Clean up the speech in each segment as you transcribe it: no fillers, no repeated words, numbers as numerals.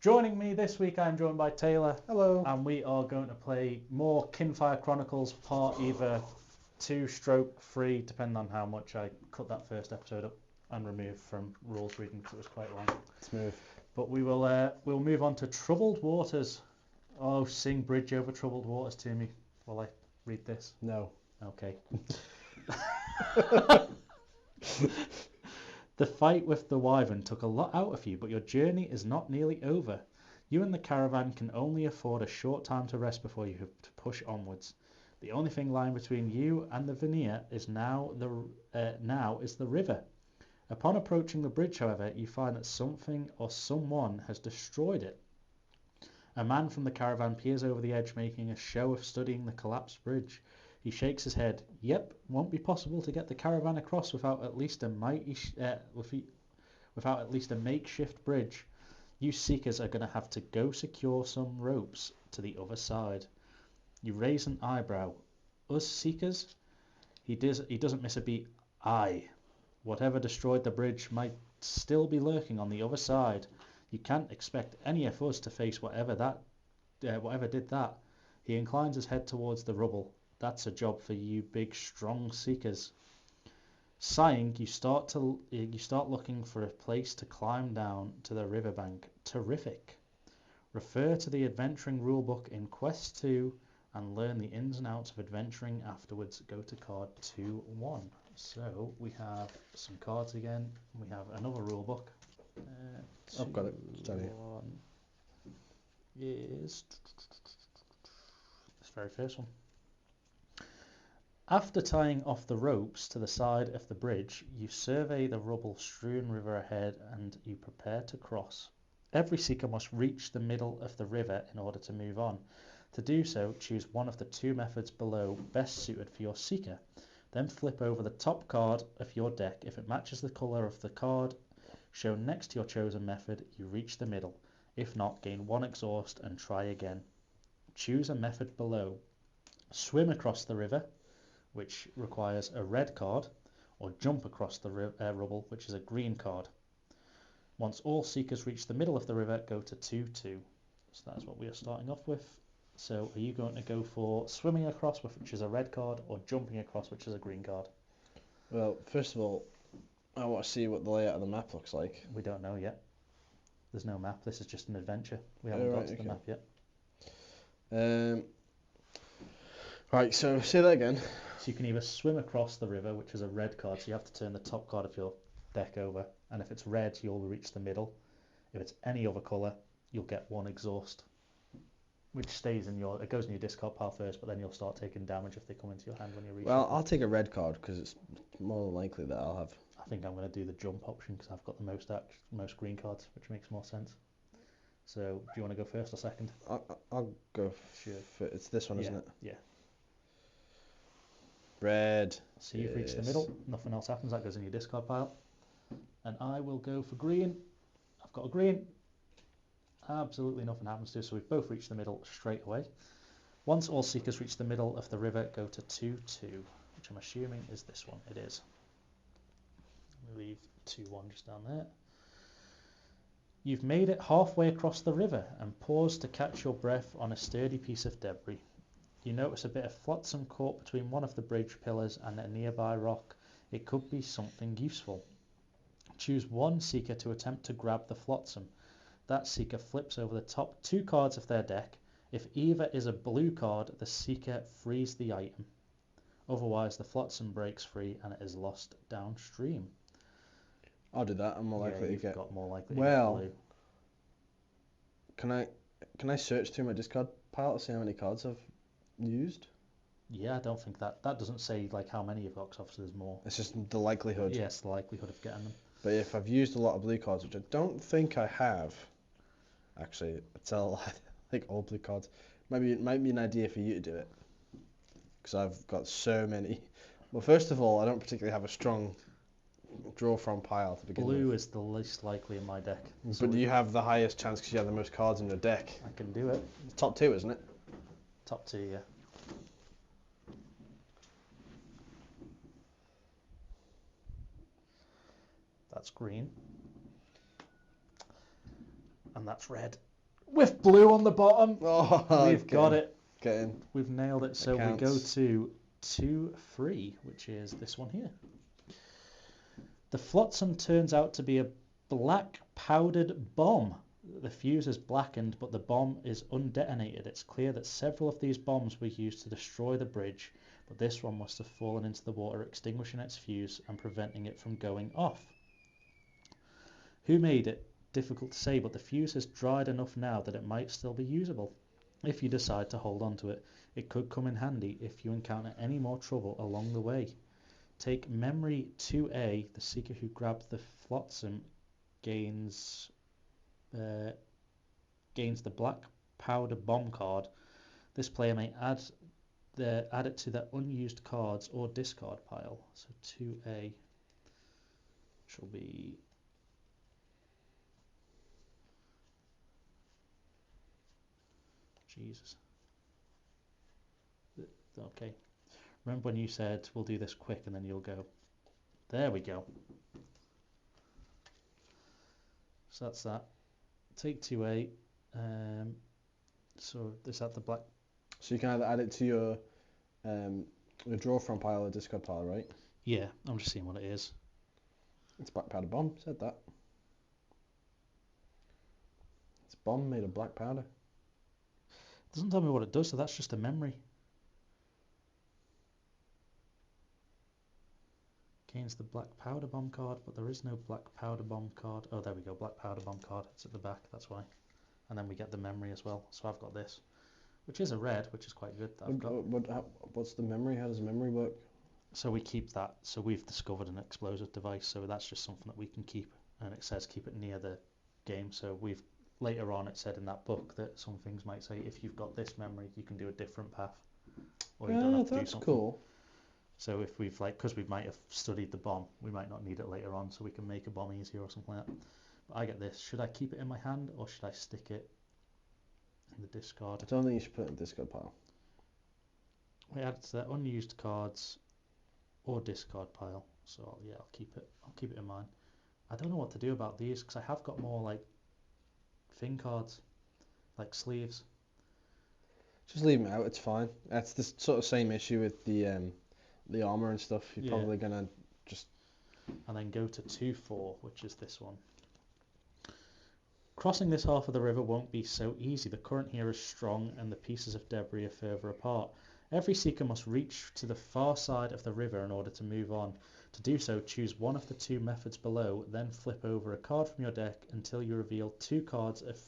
Joining me this week, I'm joined by Taylor. Hello. And we are going to play more Kinfire Chronicles, part either 2/3, depending on how much I cut that first episode up and remove from rules reading because it was quite long. Smooth. But we'll move on to Troubled Waters. Oh, sing Bridge Over Troubled Waters to me while I read this. No. Okay. The fight with the wyvern took a lot out of you, but your journey is not nearly over. You and the caravan can only afford a short time to rest before you have to push onwards. The only thing lying between you and the veneer is now is the river. Upon approaching the bridge, however, you find that something or someone has destroyed it. A man from the caravan peers over the edge, making a show of studying the collapsed bridge. He shakes his head. Yep, won't be possible to get the caravan across without at least a makeshift bridge. You seekers are going to have to go secure some ropes to the other side. You raise an eyebrow. Us seekers? He doesn't miss a beat. Aye. Whatever destroyed the bridge might still be lurking on the other side. You can't expect any of us to face whatever did that. He inclines his head towards the rubble. That's a job for you big, strong seekers. Sighing, you start looking for a place to climb down to the riverbank. Terrific. Refer to the adventuring rulebook in Quest 2 and learn the ins and outs of adventuring afterwards. Go to card 2-1. So we have some cards again. We have another rulebook. I've got it. One is this very first one. After tying off the ropes to the side of the bridge, you survey the rubble-strewn river ahead and you prepare to cross. Every seeker must reach the middle of the river in order to move on. To do so, choose one of the two methods below best suited for your seeker. Then flip over the top card of your deck. If it matches the colour of the card shown next to your chosen method, you reach the middle. If not, gain 1 exhaust and try again. Choose a method below. Swim across the river, which requires a red card, or jump across the rubble, which is a green card. Once all seekers reach the middle of the river, go to 2-2. So that's what we are starting off with. So are you going to go for swimming across, which is a red card, or jumping across, which is a green card? Well, first of all, I want to see what the layout of the map looks like. We don't know yet. There's no map. This is just an adventure. We haven't got to the map yet. Right, so say that again. So you can either swim across the river, which is a red card, so you have to turn the top card of your deck over, and if it's red, you'll reach the middle. If it's any other colour, you'll get 1 exhaust, which stays it goes in your discard pile first, but then you'll start taking damage if they come into your hand when you reach. Well, I'll take a red card because it's more than likely that I'll have. I think I'm going to do the jump option because I've got the most green cards, which makes more sense. So, do you want to go first or second? I'll go. Sure. It's this one, isn't it? Yeah. Red. So you've reached the middle. Nothing else happens. That goes in your discard pile. And I will go for green. I've got a green. Absolutely nothing happens to us, so we've both reached the middle straight away. Once all seekers reach the middle of the river, go to 2-2, which I'm assuming is this one. It is. We'll leave 2-1 just down there. You've made it halfway across the river and pause to catch your breath on a sturdy piece of debris. You notice a bit of flotsam caught between one of the bridge pillars and a nearby rock. It could be something useful. Choose one seeker to attempt to grab the flotsam. That seeker flips over the top 2 cards of their deck. If either is a blue card, the seeker frees the item. Otherwise, the flotsam breaks free and it is lost downstream. I'll do that. I'm more likely to get. Got more likely well, to get blue. Can I search through my discard pile to see how many cards I've used? Yeah, I don't think that doesn't say like how many you've got, because obviously there's more. It's just the likelihood. Yes, the likelihood of getting them. But if I've used a lot of blue cards, which I don't think I have, actually, I think all blue cards. Maybe it might be an idea for you to do it, because I've got so many. Well, first of all, I don't particularly have a strong draw from pile to begin with. Blue is the least likely in my deck. But you have the highest chance because you have the most cards in your deck. I can do it. It's top 2, isn't it? Top 2, yeah. That's green. And that's red. with blue on the bottom. Oh, We've got it. Get in. We've nailed it. So we go to 2-3, which is this one here. The flotsam turns out to be a black powdered bomb. The fuse is blackened, but the bomb is undetonated. It's clear that several of these bombs were used to destroy the bridge, but this one must have fallen into the water, extinguishing its fuse and preventing it from going off. Who made it? Difficult to say, but the fuse has dried enough now that it might still be usable. If you decide to hold on to it, it could come in handy if you encounter any more trouble along the way. Take memory 2A. The seeker who grabbed the flotsam gains the black powder bomb card. This player may add it to their unused cards or discard pile. So 2A shall be Jesus. Okay. Remember when you said we'll do this quick and then you'll go. There we go. So that's that. Take 2A. So is that the black? So you can either add it to your draw from pile or discard pile, right? Yeah, I'm just seeing what it is. It's black powder bomb. Said that. It's a bomb made of black powder. It doesn't tell me what it does, so that's just a memory. Gains the black powder bomb card, but there is no black powder bomb card. Oh, there we go, black powder bomb card. It's at the back, that's why. And then we get the memory as well. So I've got this, which is a red, which is quite good. That I've got. What's the memory? How does the memory work? So we keep that. So we've discovered an explosive device, so that's just something that we can keep. And it says keep it near the game. So we've later on it said in that book that some things might say if you've got this memory, you can do a different path, or you don't have to do something. Cool. So if we've because we might have studied the bomb, we might not need it later on, so we can make a bomb easier or something like that. But I get this. Should I keep it in my hand or should I stick it in the discard? I don't think you should put it in the discard pile. We add to the unused cards or discard pile. So yeah, I'll keep it. I'll keep it in mind. I don't know what to do about these because I have got more like thing cards, like sleeves. Just leave them out. It's fine. That's the sort of same issue with the armor and stuff. You're probably gonna just and then go to 2-4, which is this one. Crossing this half of the river won't be so easy. The current here is strong and the pieces of debris are further apart. Every seeker must reach to the far side of the river in order to move on. To do so, choose one of the two methods below, then flip over a card from your deck until you reveal 2 cards of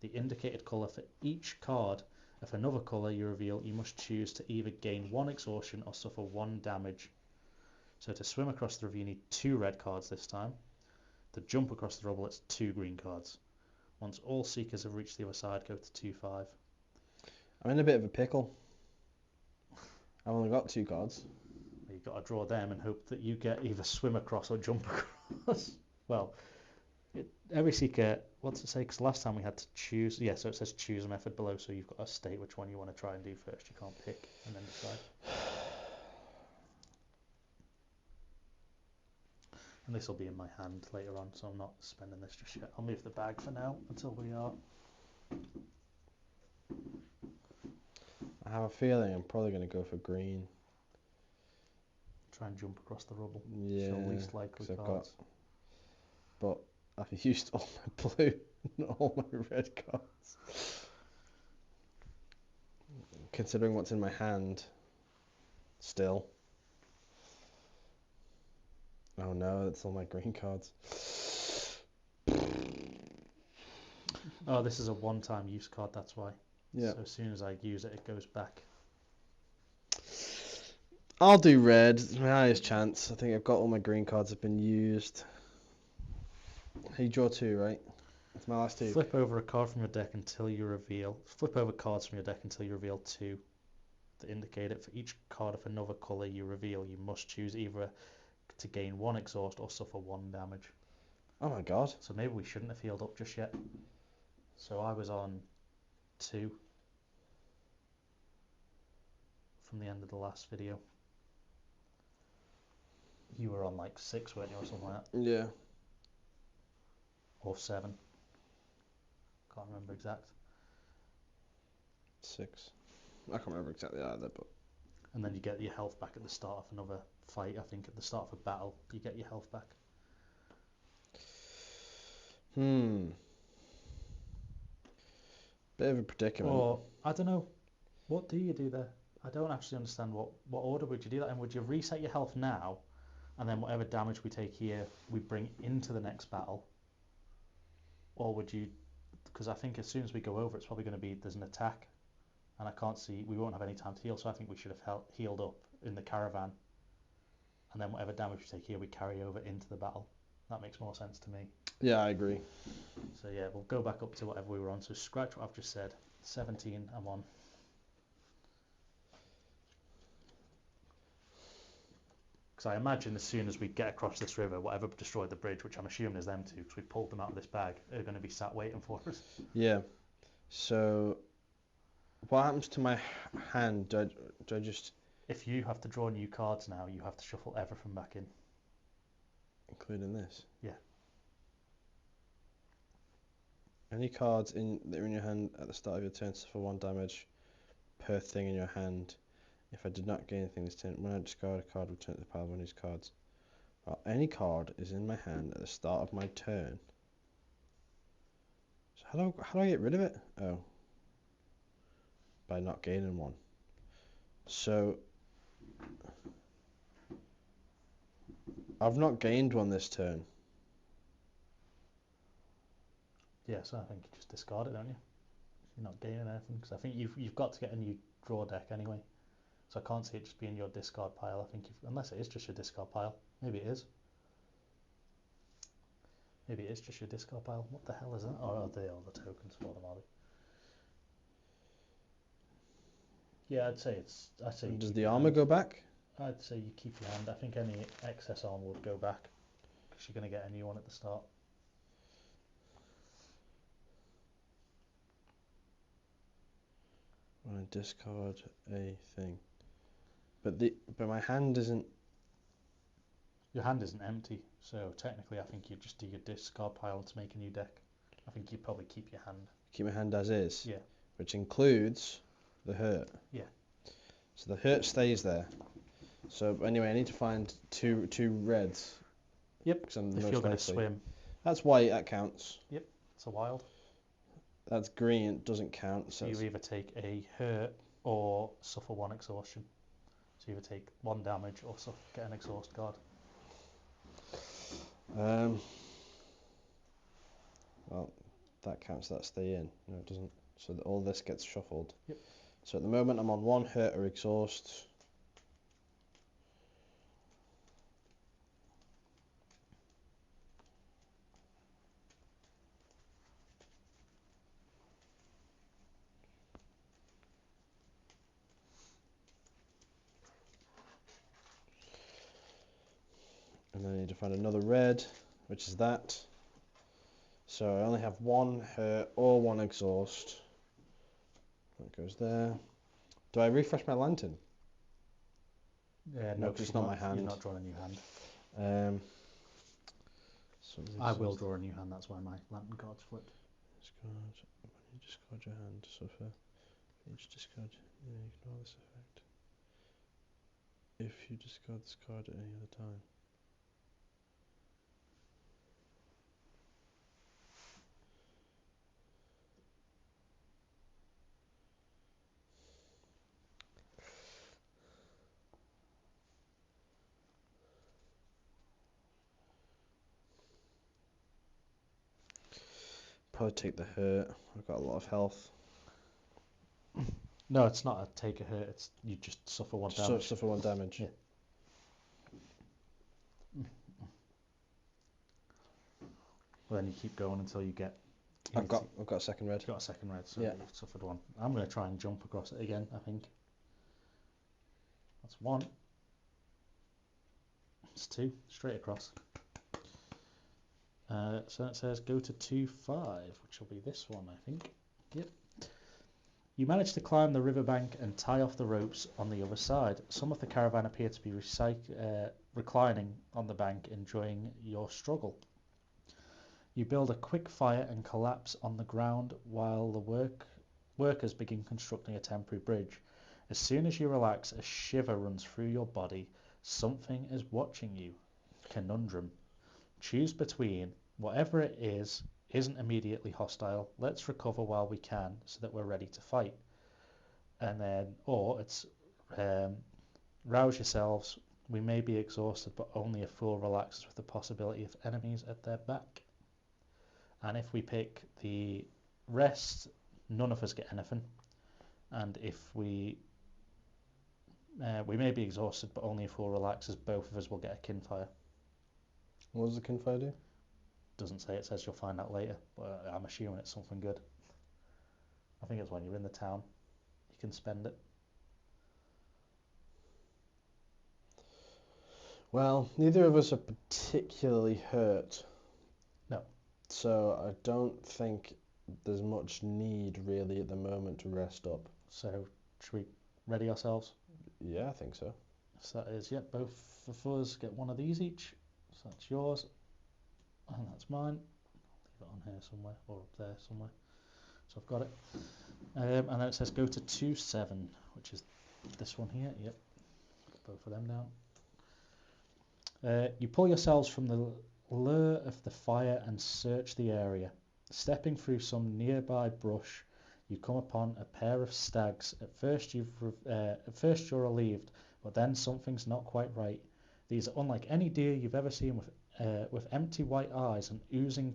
the indicated colour for each card. If another colour you reveal, you must choose to either gain 1 exhaustion or suffer 1 damage. So to swim across the river you need 2 red cards this time. To jump across the rubble it's 2 green cards. Once all seekers have reached the other side, go to 2-5. I'm in a bit of a pickle. I've only got 2 cards. You've got to draw them and hope that you get either swim across or jump across. Well, every seeker, what's it say? Because last time we had to choose. Yeah, so it says choose a method below, so you've got to state which one you want to try and do first. You can't pick and then decide. And this will be in my hand later on, so I'm not spending this just yet. I'll move the bag for now until we are. I have a feeling I'm probably going to go for green. Try and jump across the rubble. Yeah, show least likely cards. But I've used all my blue and all my red cards. Considering what's in my hand, still. Oh no, that's all my green cards. Oh, this is a one-time use card, that's why. Yeah. So as soon as I use it, it goes back. I'll do red. It's my highest chance. I think I've got all my green cards have been used. You draw 2, right? That's my last 2. Flip over a card from your deck until you reveal. Flip over cards from your deck until you reveal 2 that indicate it. For each card of another colour you reveal, you must choose either to gain 1 exhaust or suffer 1 damage. Oh my god. So maybe we shouldn't have healed up just yet. So I was on 2 from the end of the last video. You were on like 6, weren't you, or something like that? Yeah. Or 7. Can't remember exact. 6. I can't remember exactly either, but... And then you get your health back at the start of another fight. I think at the start of a battle, you get your health back. Bit of a predicament. Or, I don't know, what do you do there? I don't actually understand what order would you do that in? Would you reset your health now, and then whatever damage we take here, we bring into the next battle? Or would you, because I think as soon as we go over, it's probably going to be, there's an attack, and I can't see, we won't have any time to heal, so I think we should have healed up in the caravan, and then whatever damage we take here, we carry over into the battle. That makes more sense to me. Yeah, I agree. So yeah, we'll go back up to whatever we were on. So scratch what I've just said. 17, I'm on. Because I imagine as soon as we get across this river, whatever destroyed the bridge, which I'm assuming is them two, because we pulled them out of this bag, are going to be sat waiting for us. Yeah. So, what happens to my hand? Do I just... If you have to draw new cards now, you have to shuffle everything back in. Including this? Yeah. Any cards that are in your hand at the start of your turn suffer 1 damage per thing in your hand. If I did not gain anything this turn, when I discard a card, return to the pile of one of these cards. Well, any card is in my hand at the start of my turn. So how do I get rid of it? Oh. By not gaining 1. So I've not gained 1 this turn. Yeah, so I think you just discard it, don't you? You're not gaining anything, because I think you've got to get a new draw deck anyway. So I can't see it just being your discard pile. I think unless it is just your discard pile. Maybe it is. Maybe it is just your discard pile. What the hell is that? Or are they all the tokens for them, are they? Yeah, I'd say Does the armor go back? I'd say you keep your hand. I think any excess armor would go back, because you're going to get a new one at the start. When I discard a thing. But my hand isn't... Your hand isn't empty, so technically I think you just do your discard pile to make a new deck. I think you'd probably keep your hand. Keep my hand as is? Yeah. Which includes the hurt? Yeah. So the hurt stays there. So anyway, I need to find two reds. Yep, if you're going to swim. That's white, that counts. Yep, it's a wild. That's green, doesn't count. So you either take a hurt or suffer 1 exhaustion. So you either take 1 damage or get an exhaust card. Well, that counts, that stay in. No, it doesn't. So that all this gets shuffled. Yep. So at the moment I'm on 1 hurt or exhaust. And then I need to find another red, which is that. So I only have 1 hurt or 1 exhaust. That goes there. Do I refresh my lantern? Yeah, No, because it's not my hand. You're not drawing a new hand. I will draw a new hand, that's why my lantern card's flipped. Discard. When you discard your hand, suffer. Each discard, ignore this effect. If you discard this card at any other time. Probably take the hurt. I've got a lot of health. No, it's not a take a hurt. It's you just suffer 1 damage. Suffer 1 damage. Yeah. Well, then you keep going until you get. I've got a second red. You've got a second red, so yeah. You've suffered 1. I'm going to try and jump across it again. I think that's 1. It's 2 straight across. So it says go to 2-5, which will be this one, I think. Yep. You manage to climb the riverbank and tie off the ropes on the other side. Some of the caravan appear to be reclining on the bank, enjoying your struggle. You build a quick fire and collapse on the ground while Workers begin constructing a temporary bridge. As soon as you relax, a shiver runs through your body. Something is watching you. Conundrum. Choose between whatever it is isn't immediately hostile. Let's recover while we can so that we're ready to fight. And then, or it's rouse yourselves. We may be exhausted, but only a fool relaxes with the possibility of enemies at their back. And if we pick the rest, none of us get anything. And if we may be exhausted, but only a fool relaxes, both of us will get a Kinfire. What does the Kinfire do? Doesn't say, it says you'll find out later, but I'm assuming it's something good. I think it's when you're in the town, you can spend it. Well, neither of us are particularly hurt. No. So I don't think there's much need really at the moment to rest up. So should we ready ourselves? Yeah, I think so. So that is, both of us get one of these each. So that's yours, and that's mine. Leave it on here somewhere, or up there somewhere. So I've got it. And then it says go to 2-7, which is this one here. Yep, both of them down. You pull yourselves from the lure of the fire and search the area. Stepping through some nearby brush, you come upon a pair of stags. At first you're relieved, but then something's not quite right. These are unlike any deer you've ever seen, with empty white eyes and oozing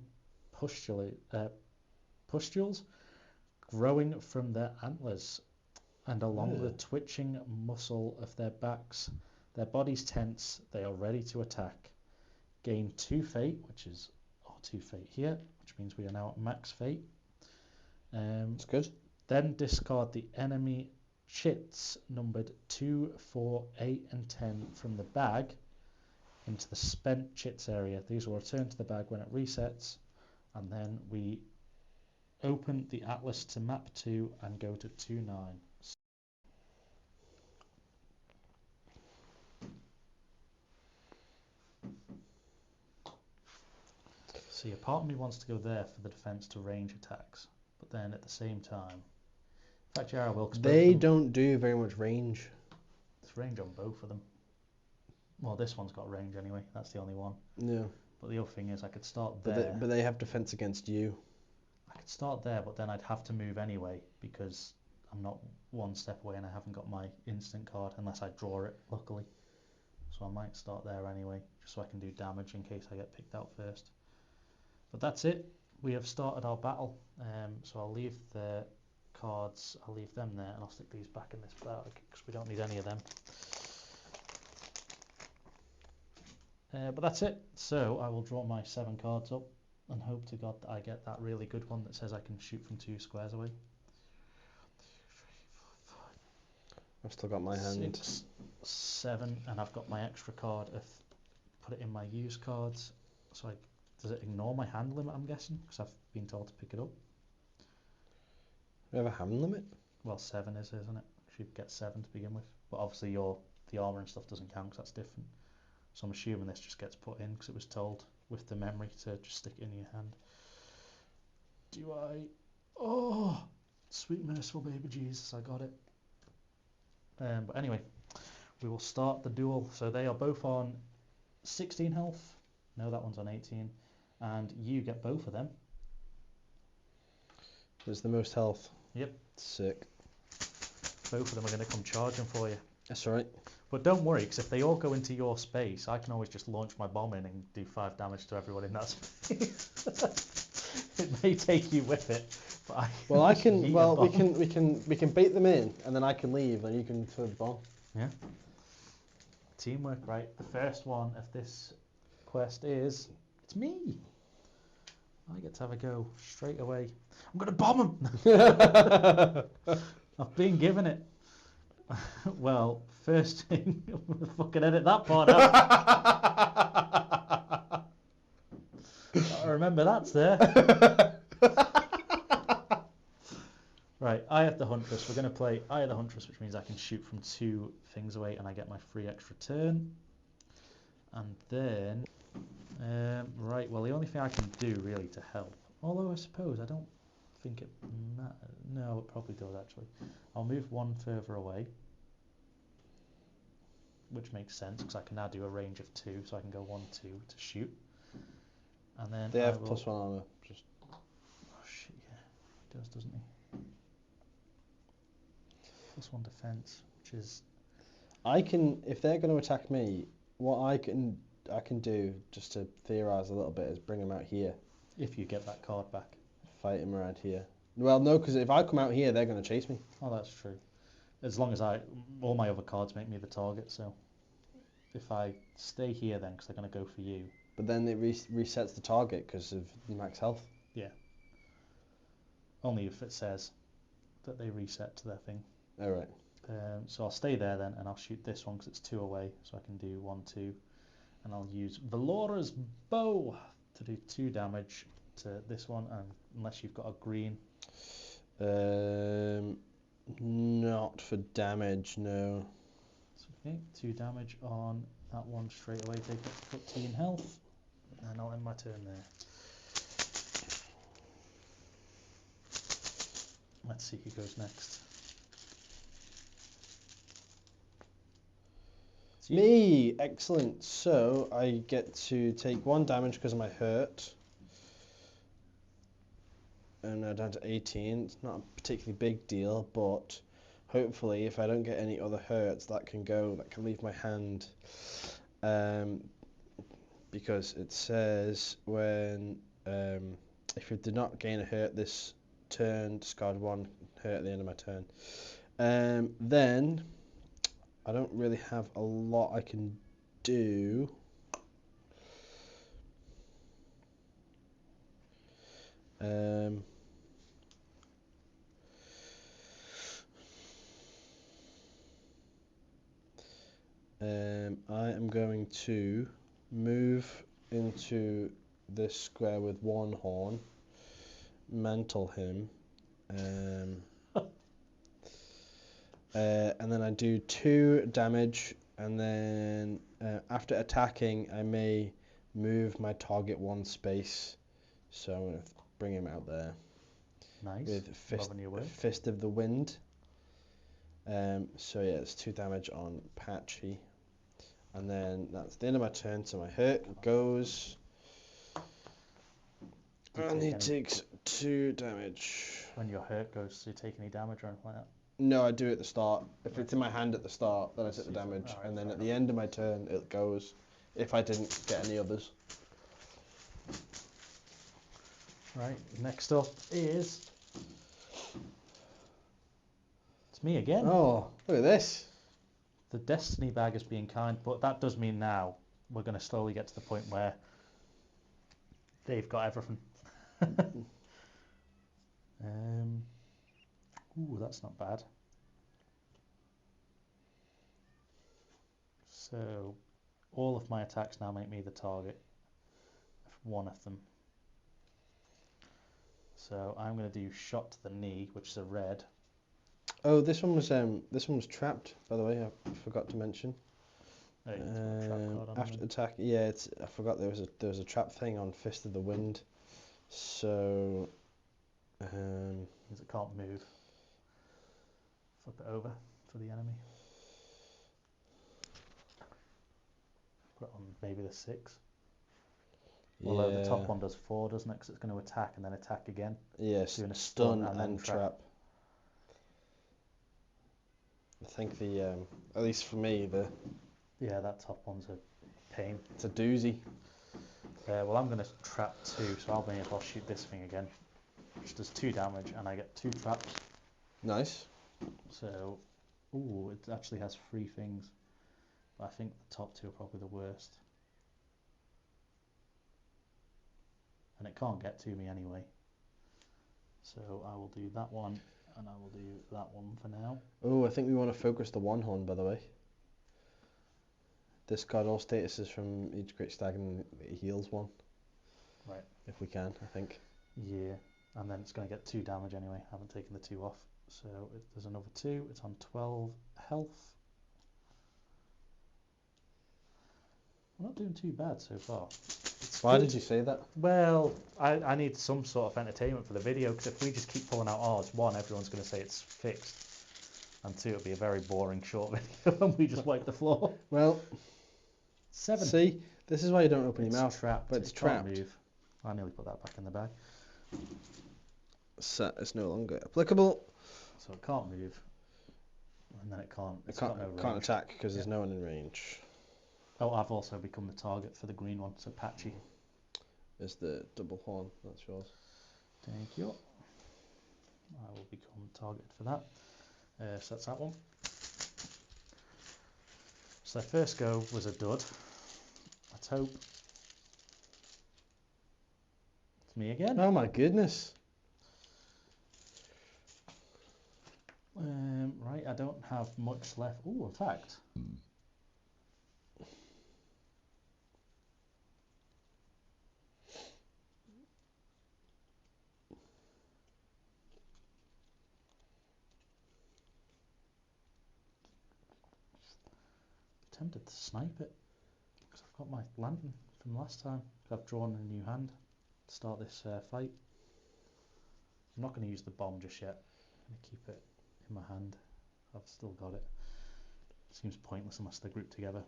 pustules growing from their antlers and along the twitching muscle of their backs. Their bodies tense. They are ready to attack. Gain 2 fate, which is 2 fate here, which means we are now at max fate. That's good. Then discard the enemy chits numbered 2, 4, 8 and 10 from the bag into the spent chits area. These will return to the bag when it resets, and then we open the atlas to map 2 and go to 2-9. See, a part of me wants to go there for the defense to range attacks, but then at the same time, in fact, yeah, I will. They don't do very much range. There's range on both of them. Well, this one's got range anyway. That's the only one. Yeah. But the other thing is, I could start there. But they have defense against you. I could start there, but then I'd have to move anyway because I'm not one step away and I haven't got my instant card unless I draw it, luckily. So I might start there anyway, just so I can do damage in case I get picked out first. But that's it. We have started our battle. So I'll leave the cards, I'll leave them there, and I'll stick these back in this bag because we don't need any of them. But that's it. So I will draw my 7 cards up and hope to God that I get that really good one that says I can shoot from 2 squares away. 1, 2, 3, 4, 5. I've still got my hand. 6, 7, and I've got my extra card. Put it in my use cards. So does it ignore my hand limit, I'm guessing? Because I've been told to pick it up. Do you have a hand limit? Well, 7 is, isn't it? You get 7 to begin with. But obviously the armour and stuff doesn't count because that's different. So I'm assuming this just gets put in because it was told with the memory to just stick it in your hand. Do I? Oh, sweet merciful baby Jesus, I got it. But anyway, we will start the duel. So they are both on 16 health. No, that one's on 18. And you get both of them. There's the most health. Yep. Sick. Both of them are going to come charging for you. That's right. But don't worry, because if they all go into your space, I can always just launch my bomb in and do 5 damage to everyone in that space. It may take you with it, but I can. We can bait them in, and then I can leave, and you can throw the bomb. Yeah. Teamwork, right? The first one of this quest is it's me. I get to have a go straight away. I'm gonna bomb him. I've been given it. Well, first thing, I'm gonna fucking edit that part out. I remember that's there. Right, I have the Huntress. We're going to play I have the Huntress, which means I can shoot from 2 things away and I get my free extra turn. And then, right, well, the only thing I can do really to help, although I suppose I don't think it... No, it probably does actually. I'll move one further away, which makes sense because I can now do a range of 2, so I can go 1, 2 to shoot. And then They I have will... +1 armor. Just Oh shit, yeah, he does, doesn't he? +1 defense, which is... I can, if they're going to attack me, what I can do, just to theorise a little bit, is bring them out here. If you get that card back. Fight them around here. Well, no, because if I come out here, they're going to chase me. Oh, that's true. As long as all my other cards make me the target, so if I stay here then, because they're going to go for you. But then it resets the target because of max health. Yeah. Only if it says that they reset to their thing. Oh, right. So I'll stay there then, and I'll shoot this one because it's 2 away, so I can do 1, 2, and I'll use Velora's Bow to do 2 damage to this one, and unless you've got a green. Not for damage, no. It's okay. 2 damage on that one straight away, take it 15 health, and I'll end my turn there. Let's see who goes next. Me! Excellent. So I get to take 1 damage because of my hurt. And now down to 18. It's not a particularly big deal, but hopefully if I don't get any other hurts, that can leave my hand. Because it says when if you do not gain a hurt this turn, discard 1 hurt at the end of my turn. Then I don't really have a lot I can do. I am going to move into this square with 1 horn, mantle him, and then I do 2 damage, and then after attacking I may move my target 1 space, so I'm going to bring him out there. Nice. With Fist of the Wind. So yeah, it's 2 damage on Patchy. And then that's the end of my turn, so my hurt goes. And he takes 2 damage. When your hurt goes, do you take any damage or anything like that? No, I do it at the start. If it's in my hand at the start, then I take the damage. Right, and then at the end of my turn, it goes. If I didn't get any others. Right, next up is... It's me again. Oh, look at this. The Destiny Bag is being kind, but that does mean now we're going to slowly get to the point where they've got everything. Ooh, that's not bad. So all of my attacks now make me the target of one of them. So I'm going to do shot to the knee, which is a red. Oh, this one was trapped, by the way. I forgot to mention. After attack, yeah, I forgot there was a trap thing on Fist of the Wind. So, because it can't move. Flip it over for the enemy. Put it on maybe the 6. Although the top one does 4, doesn't it? Because it's going to attack and then attack again. Yes, doing a stun and then trap. I think at least for me, yeah, that top one's a pain. It's a doozy. Well, I'm going to trap 2, so I'll shoot this thing again, which does 2 damage, and I get 2 traps. Nice. So, ooh, it actually has 3 things, but I think the top 2 are probably the worst. And it can't get to me anyway. So I will do that one, and I will do that one for now. Oh, I think we want to focus the 1 horn, by the way. Discard all statuses from each Great Stag and it heals 1. Right. If we can, I think. Yeah, and then it's going to get 2 damage anyway. I haven't taken the 2 off. So there's another 2. It's on 12 health. We're not doing too bad so far. Why did you say that? Well, I need some sort of entertainment for the video, because if we just keep pulling out odds, one, everyone's going to say it's fixed, and two, it'll be a very boring short video when we just wipe the floor. Well, 7. see, this is why you don't open your mouth. Trapped. But it's It can't trapped. move. I nearly put that back in the bag. Set is no longer applicable. So it can't move, and then it can't. It can't, got no can't range. attack because there's no one in range. Oh, I've also become the target for the green one, so Patchy. Is the double horn? That's yours. Thank you. I will become targeted for that. So that's that one. So their first go was a dud. Let's hope. It's me again. Oh my goodness. Right, I don't have much left. Oh, in fact. Tempted to snipe it, because I've got my lantern from last time. I've drawn a new hand to start this fight. I'm not going to use the bomb just yet. I'm going to keep it in my hand. I've still got it. Seems pointless unless they're grouped together.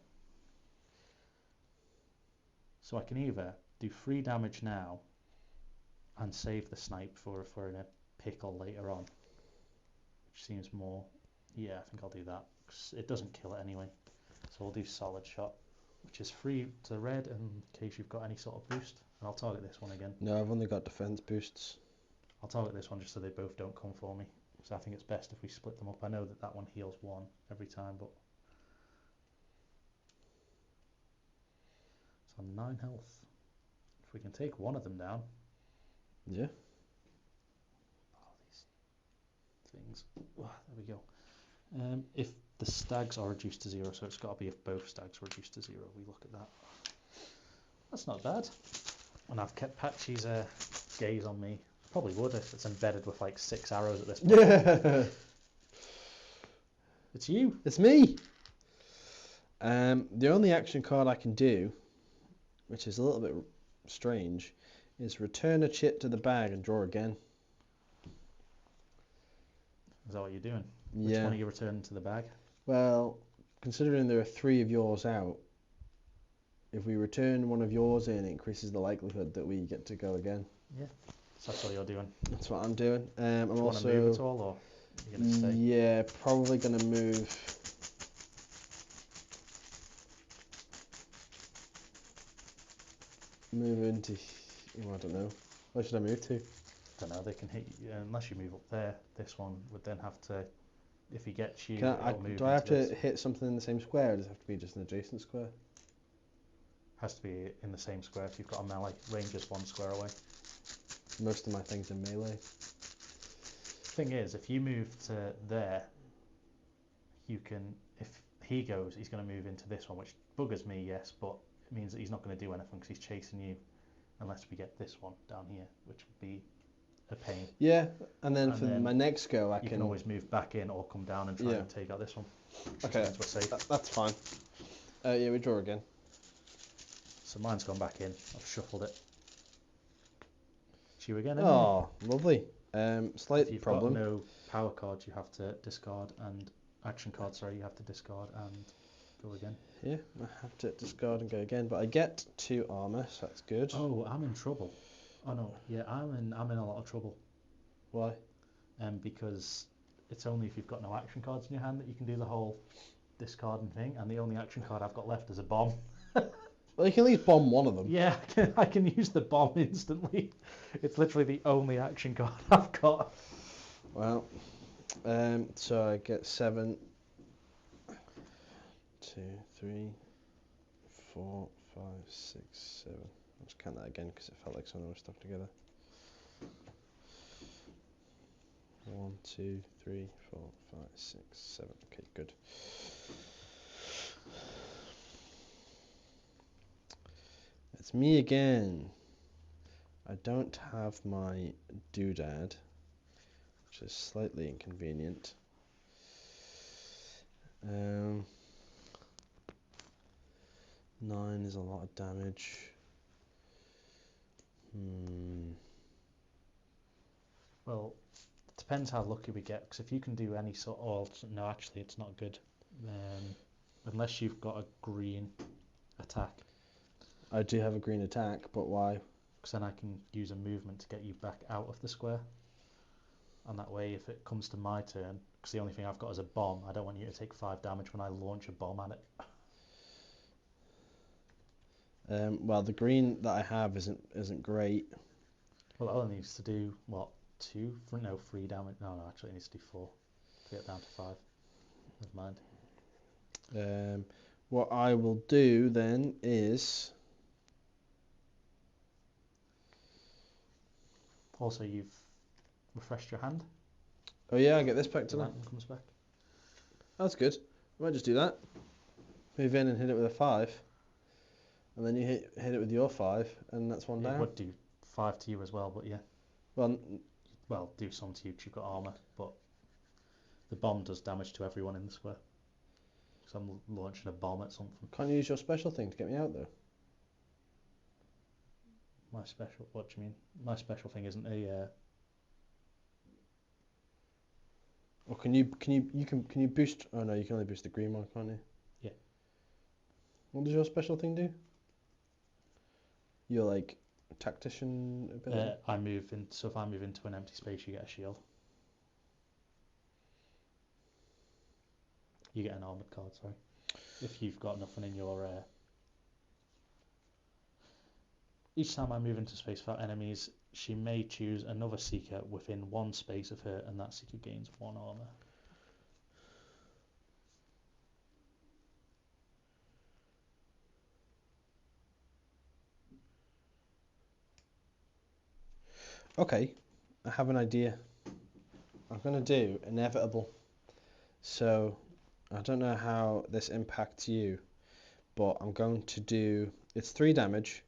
So I can either do 3 damage now and save the snipe for if we're in a pickle later on, which seems more. Yeah, I think I'll do that, 'cause it doesn't kill it anyway. So we'll do solid shot, which is 3 to red in case you've got any sort of boost. And I'll target this one again. No, I've only got defense boosts. I'll target this one just so they both don't come for me. So I think it's best if we split them up. I know that that one heals 1 every time, but it's on 9 health. If we can take one of them down. Yeah. Oh, these things. Oh, there we go. If the stags are reduced to 0, so it's got to be if both stags are reduced to 0. We look at that. That's not bad. And I've kept Patchy's gaze on me. Probably would if it's embedded with like 6 arrows at this point. Yeah. It's you. It's me. The only action card I can do, which is a little bit strange, is return a chip to the bag and draw again. Is that what you're doing? Which Yeah. one are you returning to the bag? Well, considering there are 3 of yours out, if we return one of yours in, it increases the likelihood that we get to go again. Yeah. So that's what you're doing. That's what I'm doing. I'm Do you also. want to move at all, or are you going to stay? Yeah, probably gonna move. Move into. Oh, I don't know. Where should I move to? I don't know. They can hit you unless you move up there. This one would then have to. If he gets you, it'll move Do I have into to this. hit something in the same square, or does it have to be just an adjacent square? Has to be in the same square. If you've got a melee, range is 1 square away. Most of my things are melee. Thing is, if you move to there, you can. If he goes, he's going to move into this one, which buggers me, yes, but it means that he's not going to do anything because he's chasing you, unless we get this one down here, which would be a pain. Yeah, and then And for then my next go, I You can always move back in or come down and try Yeah. and take out this one. Okay, Means we're safe. that's fine. Yeah, we draw again. So mine's gone back in. I've shuffled it. It's you again, isn't Oh, lovely. it? Slight If you've problem. got no power cards, you have to discard, and action cards, sorry, you have to discard and go again. Yeah, I have to discard and go again, but I get 2 armor, so that's good. Oh, I'm in trouble. Oh no, yeah, I'm in a lot of trouble. Why? Because it's only if you've got no action cards in your hand that you can do the whole discarding thing, and the only action card I've got left is a bomb. Well, you can at least bomb one of them. Yeah, I can use the bomb instantly. It's literally the only action card I've got. Well, so I get 7, 2, 3, 4, 5, 6, 7. Let's count that again because it felt like some of them were stuck together. 1, 2, 3, 4, 5, 6, 7. Okay, good. It's me again. I don't have my doodad, which is slightly inconvenient. 9 is a lot of damage. Well, it depends how lucky we get, because if you can do any sort of... No, actually, it's not good. Unless you've got a green attack. I do have a green attack, but why? Because then I can use a movement to get you back out of the square. And that way, if it comes to my turn, because the only thing I've got is a bomb, I don't want you to take 5 damage when I launch a bomb at it. Well, the green that I have isn't great. Well, it only needs to do, what, 2? No, 3 damage. No, actually it needs to do 4 to get down to 5. Never mind. What I will do then is... Also, you've refreshed your hand. Oh yeah, I get this back The tonight. lightning comes back. That's good. I might just do that. Move in and hit it with a 5. And then you hit it with your 5, and that's one down. It would do 5 to you as well, but yeah. Well, do some to you because you've got armour, but the bomb does damage to everyone in the square. So I'm launching a bomb at something. Can't you use your special thing to get me out though? My special? What do you mean? My special thing isn't a... Or can you boost? Oh no, you can only boost the green one, can't you? Yeah. What does your special thing do? Your like tactician ability? I move in, so if I move into an empty space, you get a shield. You get an armoured card, sorry. If you've got nothing in your... Each time I move into space without enemies, she may choose another seeker within 1 space of her, and that seeker gains 1 armour. Okay, I have an idea. I'm going to do inevitable. So, I don't know how this impacts you, but I'm going to do... It's 3 damage,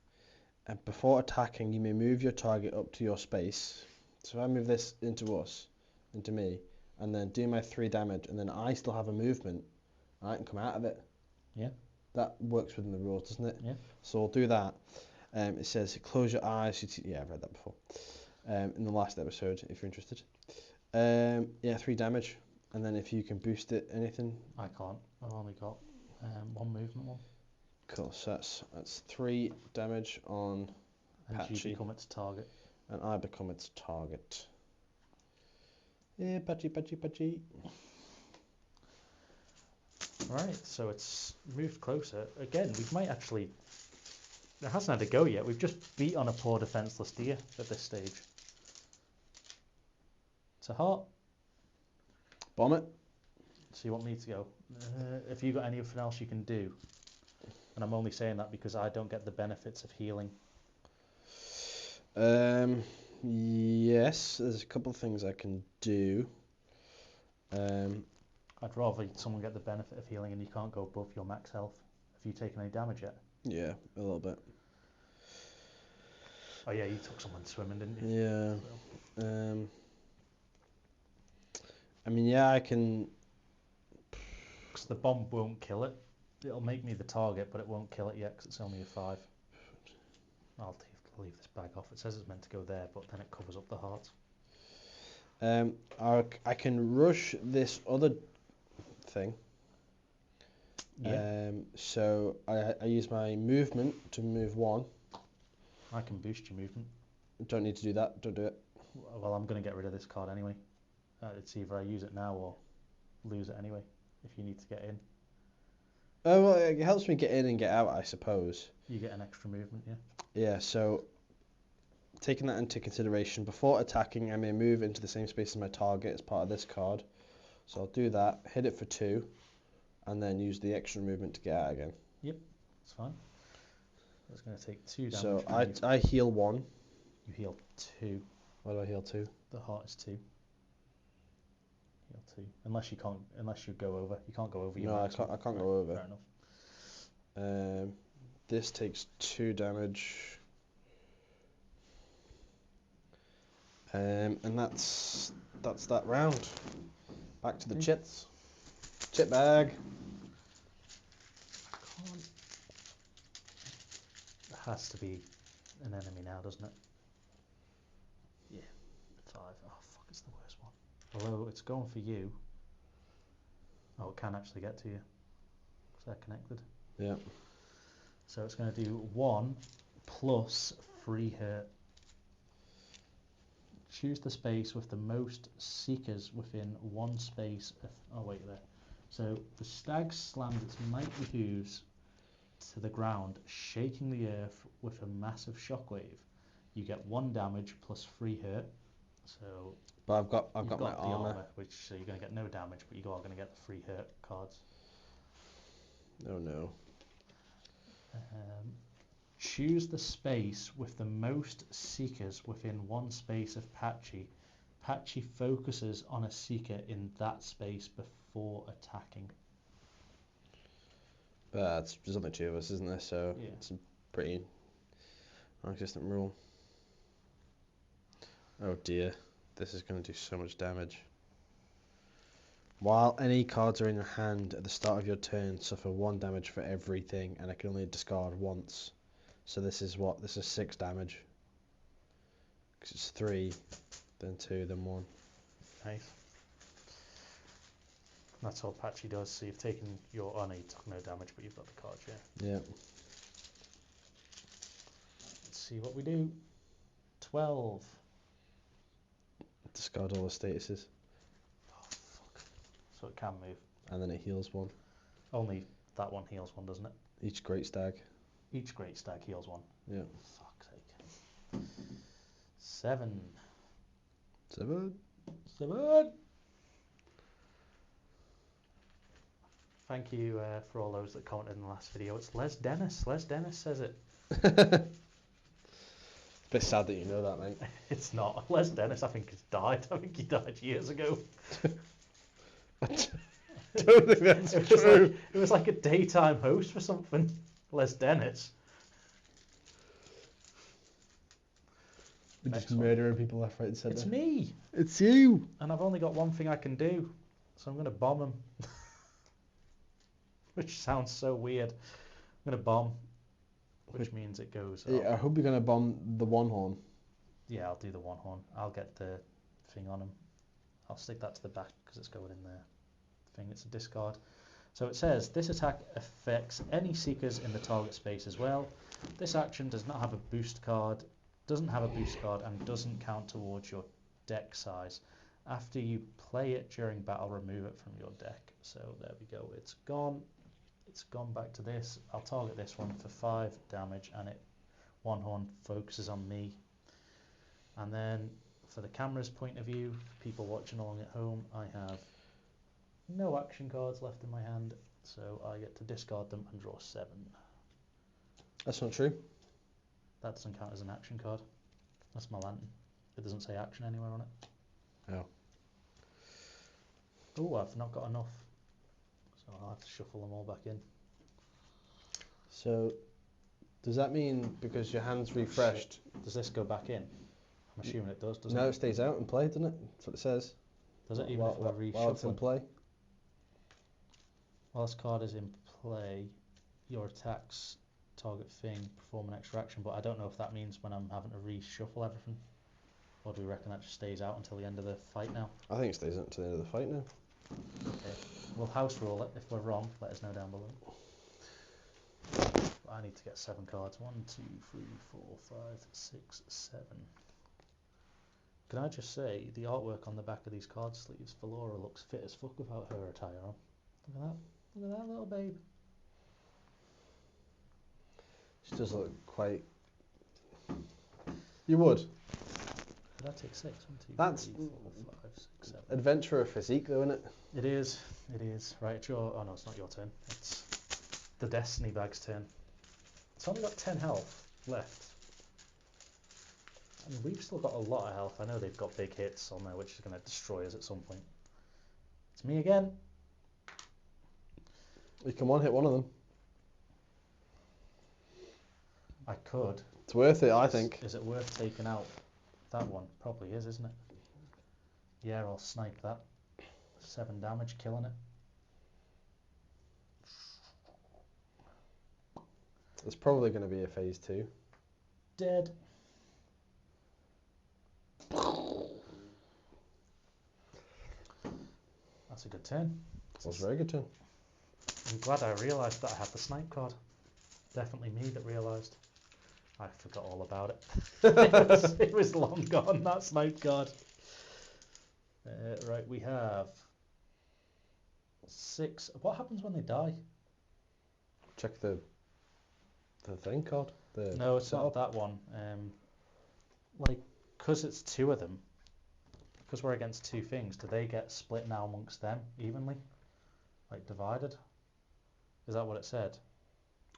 and before attacking, you may move your target up to your space. So if I move this into me, and then do my 3 damage, and then I still have a movement, I can come out of it. Yeah. That works within the rules, doesn't it? Yeah. So I'll do that. It says close your eyes. Yeah, I've read that before. In the last episode, if you're interested. Yeah, 3 damage, and then if you can boost it, anything. I can't. I've only got 1 movement one. Cool. So that's 3 damage on And Patchy. you become its target. And I become its target. Yeah, patchy. Right, so it's moved closer. Again, we might actually... It hasn't had a go yet. We've just beat on a poor defenceless deer at this stage. It's a heart. Bomb it. So you want me to go? If you got anything else you can do? And I'm only saying that because I don't get the benefits of healing. Yes, there's a couple of things I can do. I'd rather someone get the benefit of healing and you can't go above your max health. Have you taken any damage yet? Yeah, a little bit. Oh yeah, you took someone swimming, didn't you? Yeah. I mean, yeah, I can... Because the bomb won't kill it. It'll make me the target, but it won't kill it yet because it's only a 5. I'll leave this bag off. It says it's meant to go there, but then it covers up the heart. I can rush this other thing. Yeah. So I use my movement to move 1. I can boost your movement. Don't need to do that. Don't do it. Well, I'm going to get rid of this card anyway. It's either I use it now or lose it anyway, if you need to get in. Oh, well, it helps me get in and get out, I suppose. You get an extra movement, yeah. Yeah, so taking that into consideration, before attacking, I may move into the same space as my target as part of this card. So I'll do that, hit it for 2, and then use the extra movement to get out again. Yep, that's fine. It's going to take 2 damage. So I heal 1. You heal 2. Why do I heal 2? The heart is 2. Heal 2. Unless you go over. You can't go over your No, max. I can't go over. Fair enough. This takes 2 damage. And that's that round. Back to the chits. Chit bag. has to be an enemy now, doesn't it? Yeah, 5. Oh fuck, it's the worst one. Although it's going for you. Oh, it can actually get to you because they're connected. Yeah. So it's going to do 1 plus free hit. Choose the space with the most seekers within 1 space. Oh wait, there. So the stag slams its mighty hooves to the ground, shaking the earth with a massive shockwave. You get 1 damage plus free hit. So But I've got you've my the armor. which so you're going to get no damage, but you are going to get the free hit cards. Oh no. Choose the space with the most seekers within 1 space of Patchy. Patchy focuses on a seeker in that space before attacking. But there's only 2 of us, isn't there? So Yeah. it's a pretty non-existent rule. Oh dear, this is going to do so much damage. While any cards are in your hand at the start of your turn, suffer 1 damage for everything, and I can only discard once. So this is what? This is 6 damage. Because it's 3, then 2, then 1. Nice. That's all Patchy does. So you've taken your... Oh no, you took no damage, but you've got the cards, yeah. Yeah. Let's see what we do. 12. Discard all the statuses. Oh, fuck. So it can move. And then it heals 1. Only that one heals 1, doesn't it? Each great stag. Each great stag heals 1. Yeah. Fuck's sake. 7. 7. 7. Thank you for all those that commented in the last video. It's Les Dennis. Les Dennis says it. Bit sad that you know that, mate. It's not. Les Dennis, I think, has died. I think he died years ago. I don't think that's true. It was like a daytime host for something. Les Dennis. We're just Next one. murdering people left, right, and centre. It's me. It's you. And I've only got one thing I can do. So I'm going to bomb him. Which sounds so weird. I'm going to bomb. Which means it goes... I hope you're going to bomb the 1 horn. Yeah, I'll do the 1 horn. I'll get the thing on him. I'll stick that to the back because it's going in there. Thing, it's a discard. So it says, this attack affects any seekers in the target space as well. This action does not have a boost card, doesn't have a boost card, and doesn't count towards your deck size. After you play it during battle, remove it from your deck. So there we go. It's gone. It's gone back to this. I'll target this one for 5 damage, and it 1 horn focuses on me. And then for the camera's point of view, people watching along at home, I have no action cards left in my hand, so I get to discard them and draw 7. That's not true. That doesn't count as an action card. That's my lantern. It doesn't say action anywhere on it. Oh. Oh, I've not got enough. So I'll have to shuffle them all back in. So, does that mean because your hand's refreshed? Does this go back in? I'm assuming it does, doesn't it? No, it stays out in play, doesn't it? That's what it says. Does it, even if we're while it's in reshuffling? play? While this card is in play, your attacks target thing perform an extra action, but I don't know if that means when I'm having to reshuffle everything. Or do we reckon that just stays out until the end of the fight now? I think it stays out until the end of the fight now. Okay. We'll house rule it. If we're wrong, let us know down below. I need to get 7 cards. 1, 2, 3, 4, 5, 6, 7. Can I just say, the artwork on the back of these card sleeves for Laura looks fit as fuck without her attire on. Look at that. Look at that little babe. She does look quite... You would. Did I take 6? 1, 2, That's 3, 4, 5, 6, 7. adventurer physique though, isn't it? It is. It is. Right, it's your... Oh no, it's not your turn. It's the Destiny Bag's turn. It's only got 10 health left. And we've still got a lot of health. I know they've got big hits on there, which is going to destroy us at some point. It's me again. You can one hit one of them. I could. It's worth it, I think. Is it worth taking out that one? Probably is, isn't it? Yeah, I'll snipe that. 7 damage, killing it. It's probably going to be a phase 2. Dead. That's a good turn. That was a very good turn. I'm glad I realised that I had the snipe card. Definitely me that realised. I forgot all about it. It was long gone, that snipe card. Right, we have 6. What happens when they die? Check the thing card. No, it's setup. not that one. Like, because it's 2 of them, because we're against 2 things, do they get split now amongst them evenly? Like, divided? Is that what it said?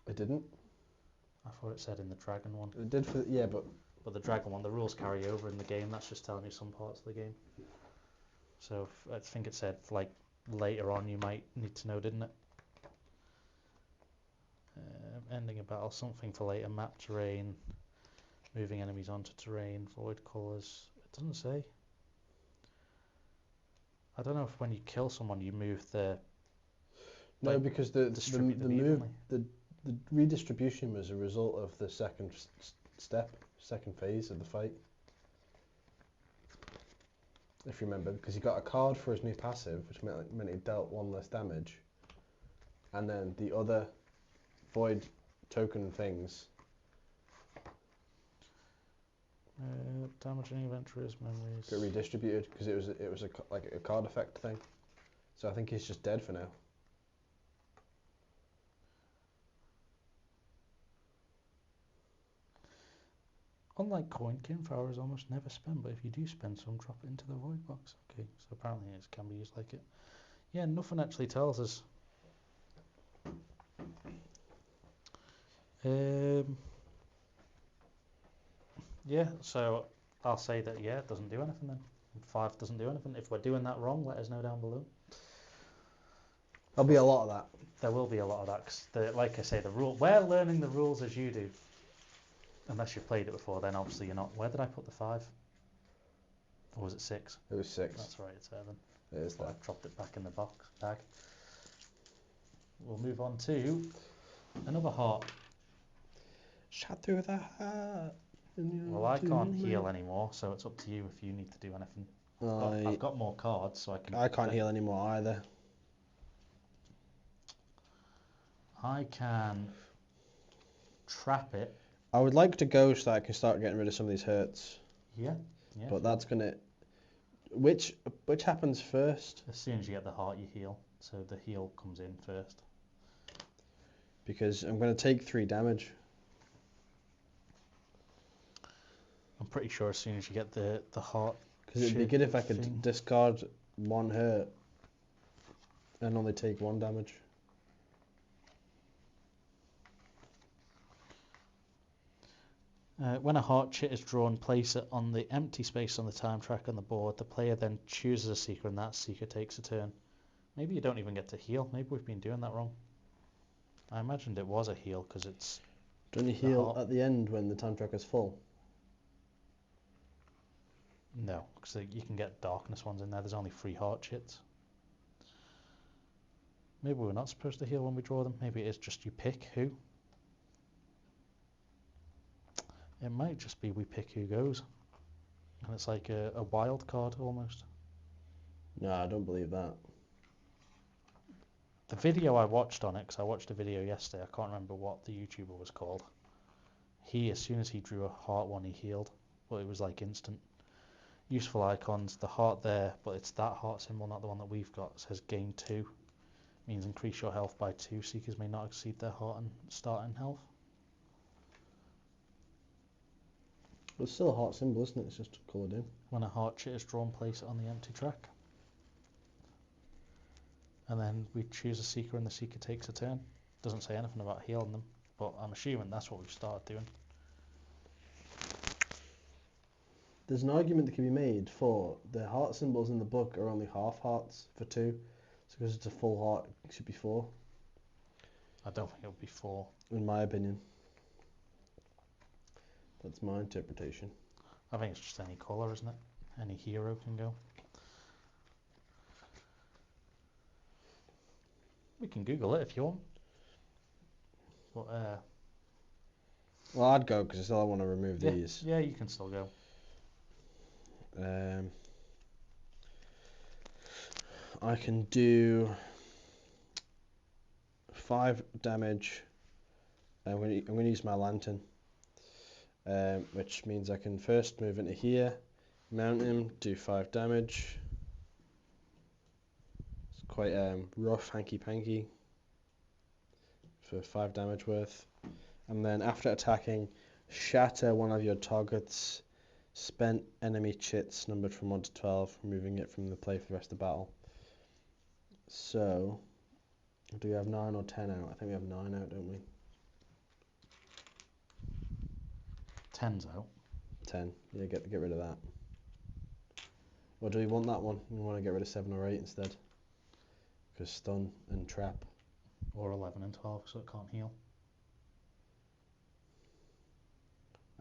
It didn't. I thought it said in the dragon one. It did for yeah, but But the dragon one, the rules carry over in the game. That's just telling you some parts of the game. So I think it said, like, later on you might need to know, didn't it? Ending a battle, something for later, map terrain, moving enemies onto terrain, void colours. It doesn't say. I don't know if when you kill someone you move the... no, like, because the distribute them move evenly. the redistribution was a result of the second second phase of the fight. If you remember, because he got a card for his new passive, which meant he dealt 1 less damage, and then the other void token things. Damaging adventurers, memories. Get redistributed because it was like a card effect thing. So I think he's just dead for now. Unlike coin, Kinfire is almost never spent, but if you do spend some, drop it into the void box. Okay, so apparently it can be used like it. Yeah, nothing actually tells us. Yeah, so I'll say that, yeah, it doesn't do anything then. 5 doesn't do anything. If we're doing that wrong, let us know down below. There'll be a lot of that. There will be a lot of that, 'cause like I say, the rule. We're learning the rules as you do. Unless you've played it before, then obviously you're not. Where did I put the 5? Or was it 6? It was 6. That's right, it's 7. It is But that. I've dropped it back in the bag. We'll move on to another heart. Shot through the heart. Well, I can't heal anymore, so it's up to you if you need to do anything. I've got more cards, so I can... I can't heal anymore either. I can trap it. I would like to go so that I can start getting rid of some of these hurts. Yeah. But that's gonna... Which happens first? As soon as you get the heart, you heal. So the heal comes in first. Because I'm going to take 3 damage. I'm pretty sure as soon as you get the heart... Because it'd be good if I could discard 1 hurt and only take 1 damage. When a heart chit is drawn, place it on the empty space on the time track on the board. The player then chooses a seeker and that seeker takes a turn. Maybe you don't even get to heal. Maybe we've been doing that wrong. I imagined it was a heal because it's... Don't you heal at the end when the time track is full? No, because you can get darkness ones in there. There's only 3 heart chits. Maybe we're not supposed to heal when we draw them. Maybe it is just you pick who. It might just be we pick who goes. And it's like a wild card almost. No, I don't believe that. The video I watched on it, because I watched a video yesterday, I can't remember what the YouTuber was called. As soon as he drew a heart one, he healed. But it was like instant. Useful icons, the heart there, but it's that heart symbol, not the one that we've got. It says gain 2. Means increase your health by 2. Seekers may not exceed their heart and starting health. It's still a heart symbol, isn't it? It's just coloured in. When a heart chit is drawn, place it on the empty track. And then we choose a seeker and the seeker takes a turn. Doesn't say anything about healing them, but I'm assuming that's what we've started doing. There's an argument that can be made for the heart symbols in the book are only half hearts for 2. So because it's a full heart, it should be 4. I don't think it would be 4. In my opinion. That's my interpretation. I think it's just any colour, isn't it? Any hero can go. We can Google it if you want. But Well, I'd go because I still want to remove these. Yeah, you can still go. I can do 5 damage. I'm going to use my lantern, which means I can first move into here, mount him, do 5 damage. It's quite rough, hanky-panky for 5 damage worth. And then after attacking, shatter one of your target's spent enemy chits numbered from 1 to 12, removing it from the play for the rest of the battle. So, do we have 9 or 10 out? I think we have 9 out, don't we? 10's out. 10. Yeah, get rid of that. Or do we want that one? We want to get rid of 7 or 8 instead. Because stun and trap. Or 11 and 12, so it can't heal.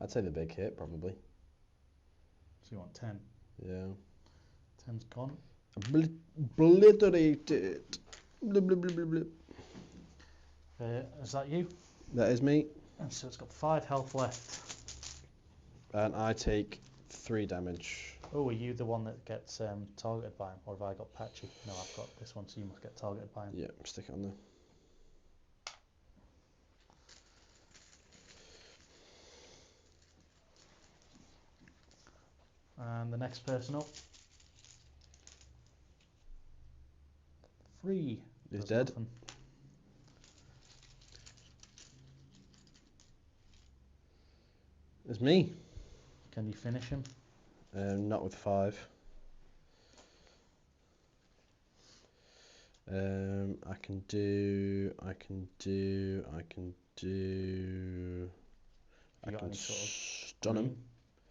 I'd say the big hit, probably. So you want 10? Yeah. 10's gone. Obliterated. Blip, blip, blip, blip, blip. Is that you? That is me. And so it's got 5 health left. And I take 3 damage. Oh, are you the one that gets targeted by him? Or have I got Patchy? No, I've got this one, so you must get targeted by him. Yeah, stick it on there. And the next person up. 3. He's Does dead. nothing. It's me. Can you finish him? Not with 5. I can do. I can stun him.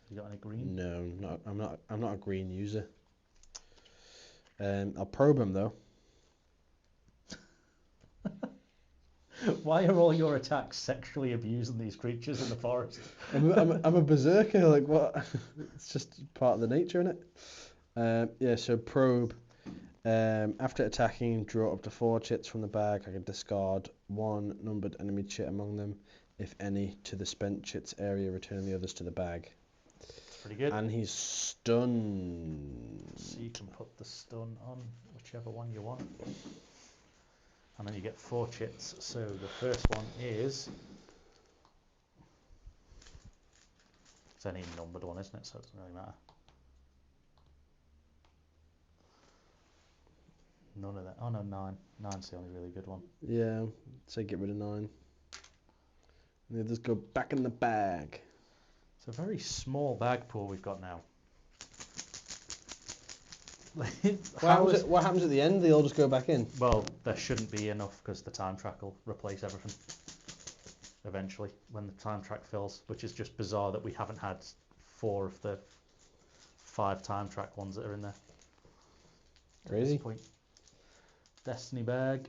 You got any green? No, I'm not a green user. I'll probe him though. Why are all your attacks sexually abusing these creatures in the forest? I'm a berserker. Like what? It's just part of the nature, innit? Yeah. So probe. After attacking, draw up to 4 chits from the bag. I can discard 1 numbered enemy chit among them, if any, to the spent chits area, returning the others to the bag. That's pretty good. And he's stunned. So you can put the stun on whichever one you want. And then you get 4 chits. So the first one is... It's any numbered one, isn't it? So it doesn't really matter. None of that. Oh no, 9. 9's the only really good one. Yeah, so get rid of 9. And the others go back in the bag. It's a very small bag pool we've got now. What happens at the end? They all just go back in? Well, there shouldn't be enough because the time track will replace everything eventually when the time track fills, which is just bizarre that we haven't had 4 of the 5 time track ones that are in there. Crazy. At this point. Destiny bag.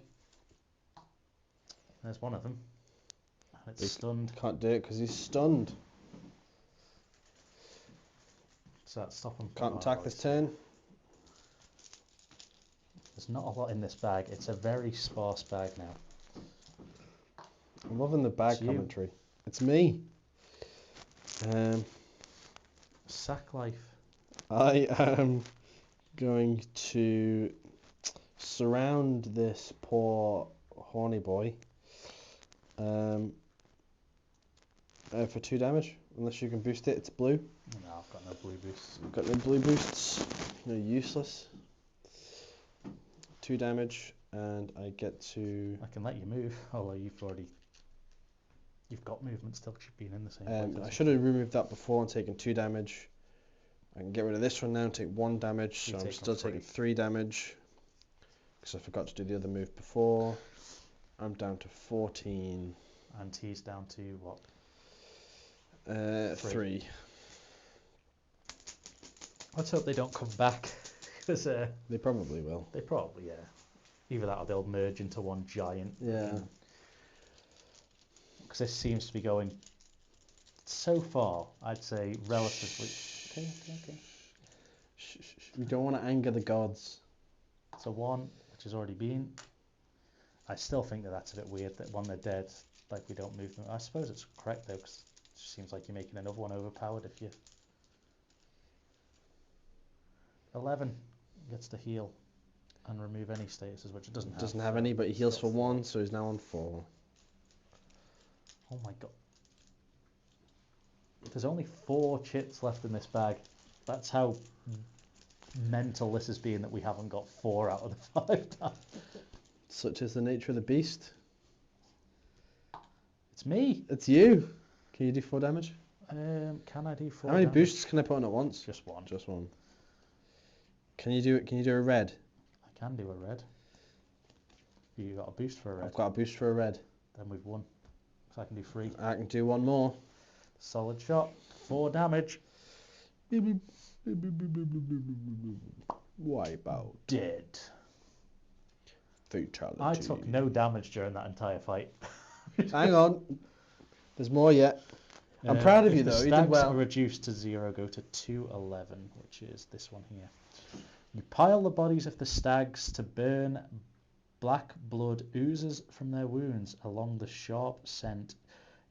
There's one of them. And it's stunned. Can't do it because he's stunned. So that stop him. Can't attack this turn. There's not a lot in this bag. It's a very sparse bag now. I'm loving the bag It's you. commentary. It's me. Sack life. I am going to surround this poor horny boy for 2 damage. Unless you can boost it, it's blue. No, I've got no blue boosts. I've got no blue boosts. No, useless. 2 damage, and I get to... I can let you move, although you've got movement still because you've been in the same place. I should have removed that before and taken 2 damage. I can get rid of this one now and take 1 damage, so I'm still taking 3 damage. Because I forgot to do the other move before. I'm down to 14. And he's down to what? 3. Let's hope they don't come back. Because They probably will. they probably, yeah. Either that or they'll merge into one giant. Yeah. Because this seems to be going, so far, I'd say relatively... Okay. You don't want to anger the gods. So 1, which has already been. I still think that that's a bit weird that when they're dead, like we don't move them. I suppose it's correct though, because just seems like you're making another one overpowered if you... 11 gets to heal and remove any statuses, which it doesn't have. Doesn't have so any, but he heals got for 4. 1, so he's now on 4. Oh my god. There's only 4 chits left in this bag. That's how mental this has been that we haven't got 4 out of the 5 times. Such is the nature of the beast. It's me. It's you. Can you do 4 damage? Can I do 4 How many damage? boosts can I put on at once? Just 1. Just 1. Can you do it? Can you do a red? I can do a red. You got a boost for a red. I've got a boost for a red. Then we've won. So I can do 3. I can do 1 more. Solid shot. 4 damage. Wipe out. Dead. Fatality. I took no damage during that entire fight. Hang on. There's more yet. I'm proud of you though. You did well. Are reduced to 0, go to 211, which is this one here. You pile the bodies of the stags to burn. Black blood oozes from their wounds along the sharp scent.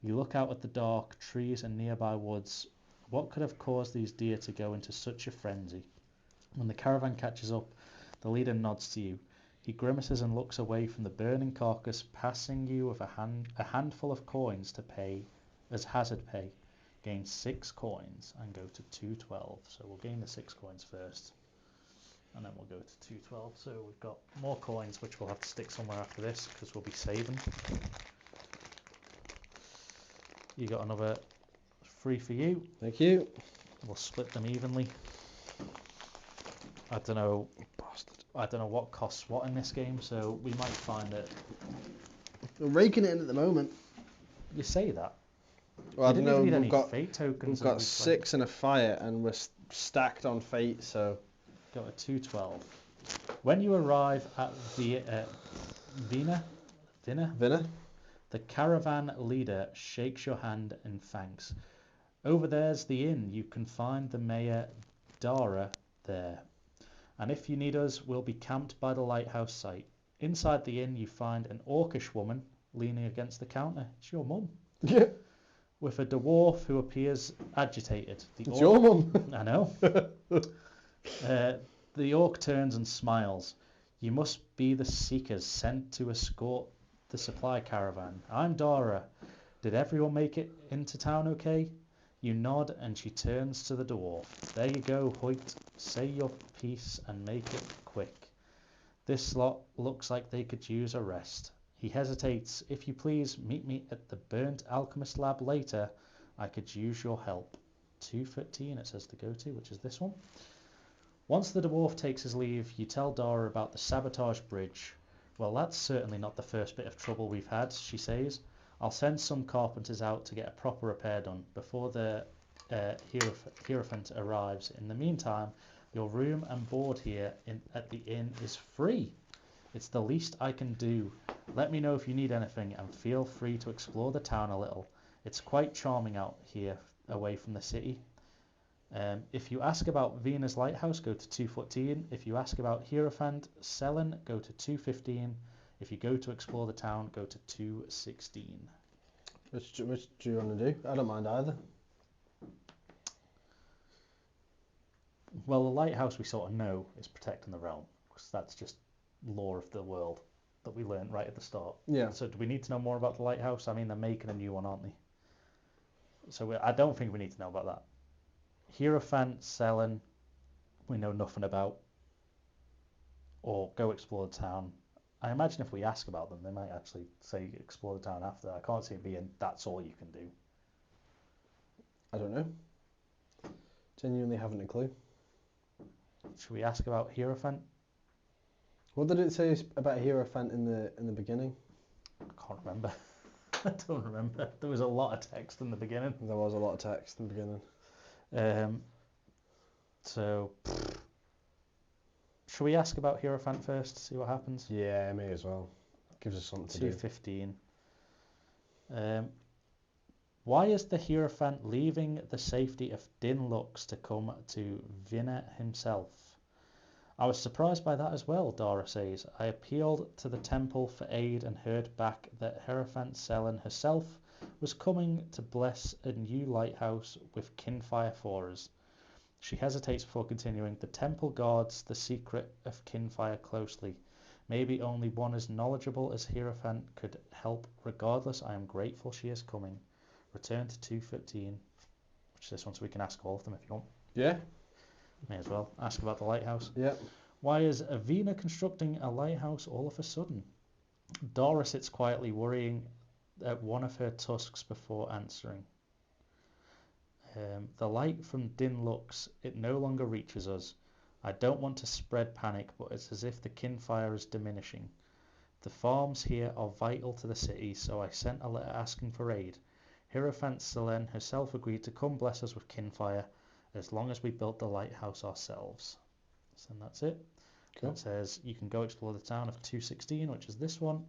You look out at the dark trees and nearby woods. What could have caused these deer to go into such a frenzy? When the caravan catches up, the leader nods to you. He grimaces and looks away from the burning carcass, passing you with a handful of coins to pay as hazard pay. Gain 6 coins and go to 212. So we'll gain the 6 coins first, and then we'll go to 212. So we've got more coins, which we'll have to stick somewhere after this because we'll be saving. You got another 3 for you. Thank you. We'll split them evenly. I don't know what costs what in this game, so we might find it. We're raking it in at the moment. You say that. Well, I don't know. We've got fate tokens. We've got 6 and a fire, and we're stacked on fate. So got a 212. When you arrive at the Vina, the caravan leader shakes your hand in thanks. Over there's the inn. You can find the mayor Dara there. And if you need us, we'll be camped by the lighthouse site. Inside the inn, you find an orcish woman leaning against the counter. It's your mum. Yeah. With a dwarf who appears agitated. It's your mum. I know. The orc turns and smiles. You must be the seekers sent to escort the supply caravan. I'm Dara. Did everyone make it into town okay? You nod and she turns to the dwarf. There you go, Hoyt. Say your piece and make it quick. This lot looks like they could use a rest. He hesitates. If you please, meet me at the Burnt Alchemist Lab later. I could use your help. 213 it says to go to, which is this one. Once the dwarf takes his leave, you tell Dara about the sabotage bridge. Well, that's certainly not the first bit of trouble we've had, she says. I'll send some carpenters out to get a proper repair done before the Hierophant arrives. In the meantime, your room and board here at the inn is free. It's the least I can do. Let me know if you need anything and feel free to explore the town a little. It's quite charming out here away from the city. If you ask about Venus Lighthouse, go to 214. If you ask about Hierophant Selen, go to 215. If you go to explore the town, go to 216. Which do you want to do? I don't mind either. Well, the lighthouse we sort of know is protecting the realm, because that's just lore of the world that we learned right at the start. Yeah. So do we need to know more about the lighthouse? I mean, they're making a new one, aren't they? So I don't think we need to know about that. Hierophant Selen, we know nothing about. Or go explore the town. I imagine if we ask about them, they might actually say explore the town after. I can't see it being that's all you can do. I don't know. Genuinely haven't a clue. Should we ask about Hierophant? What did it say about Hierophant in the beginning? I can't remember. I don't remember. There was a lot of text in the beginning. There was a lot of text in the beginning. Should we ask about Hierophant first, see what happens? Yeah, may as well. Gives us something to do. 215. Why is the Hierophant leaving the safety of Din Lux to come to Vina himself? I was surprised by that as well, Dara says. I appealed to the temple for aid and heard back that Hierophant Selen herself was coming to bless a new lighthouse with Kinfire for us. She hesitates before continuing. The temple guards the secret of Kinfire closely. Maybe only one as knowledgeable as Hierophant could help. Regardless, I am grateful she is coming. Return to 2:15. Which is this one, so we can ask all of them if you want. Yeah. May as well. Ask about the lighthouse. Yeah. Why is Avena constructing a lighthouse all of a sudden? Dora sits quietly, worrying at one of her tusks before answering. The light from Din Lux, it no longer reaches us. I don't want to spread panic, but it's as if the Kinfire is diminishing. The farms here are vital to the city, so I sent a letter asking for aid. Hierophant Selene herself agreed to come bless us with Kinfire as long as we built the lighthouse ourselves. So that's it. Cool. It says you can go explore the town of 216, which is this one.